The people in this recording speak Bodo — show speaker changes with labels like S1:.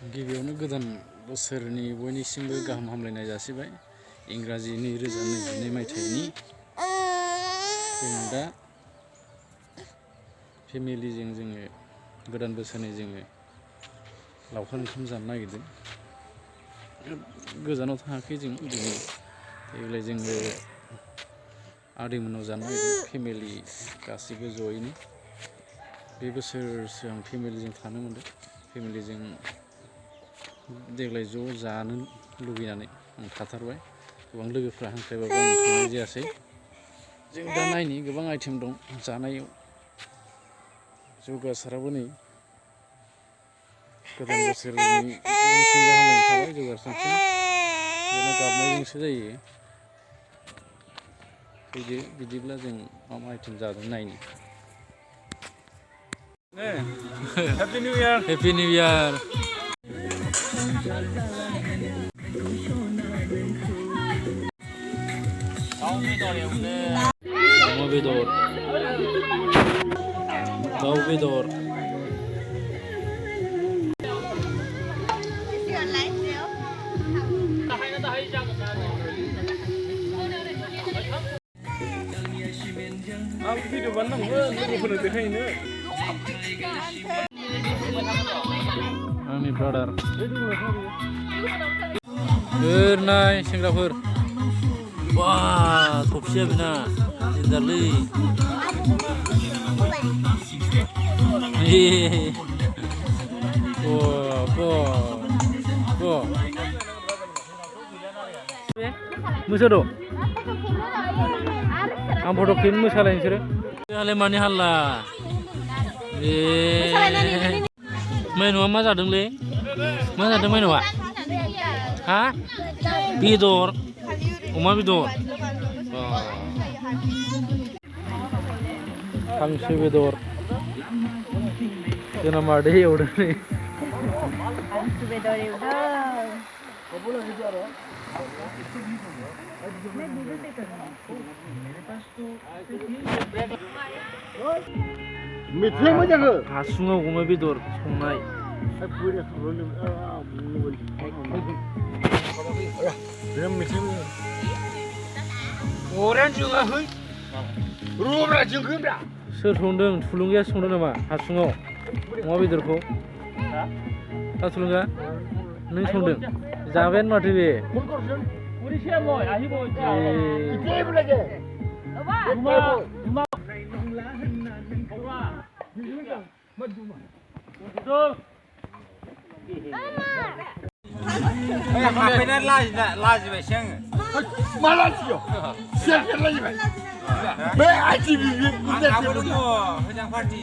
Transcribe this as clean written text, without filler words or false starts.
S1: गिबियावनो गोदान बोसोरनि बयनिसिमबो गाहाम हामलायनाय जासिबाय। इंराजि 2022 मायथाइनि जों दा फेमिलिजों जोङो गोदान बोसोरनि जोङो लावखार ओंखाम जानो नागिरदों। गोजानाव थाङाखै जों दिनै देग्लाय जोङो आदैमोननाव जानो नागिरदों फेमिलि गासिबो जयैनो। बे बोसोरसो आं फेमिलिजों थानो मोनदों। फेमिलिजों देग्लाय ज' जानो लुबैनानै आं थाथारबाय। गोबां लोगोफ्रा हांख्रायबाबो आं थांनाय जायासै। जों दा नायनि गोबां आइटेम दं जानायाव। जौगासाराबो नै गोदान बोसोरनि बयनिसिमबो हामलायनाय थाबाय जौगासारसिम। बेना गाबनायजोंसो जायो। फैदो बिदिब्ला जों मा मा आइटेम जादों नायनि।
S2: Happy new year.
S1: Happy new year. अमा बेदर, दाउ बेदर,
S2: आं भिडिअ बानायनांगौमोन लोगोफोरनो देखायहैनो।
S1: आंनि ब्रादार नाय सेंग्राफोर बा थफसिया बेना देनजारलै मोसा दं आं फट' खेबनो मोसालाय नोंसोरो जोंहालाय मानि हाल्ला माइनावआ मा जादोंलै मा जादों माइनावआ हा बेदर अमा बेदर हांसो बेदर जोंना मादै एवदों नै
S3: हांसो बेदर एवदों
S2: मेथाइ मोजां हो
S1: हासुङाव अमा बेदर संनाय सोर संदों थुलुंगाया संदों नामा हासुङाव अमा बेदरखौ हा थुलुंगा नों संदों जाबायानो माथो बे
S2: लाजिबायसो आङो मा लाजियो सेलफि लाजिबाय बे आइटि मोजां पार्टि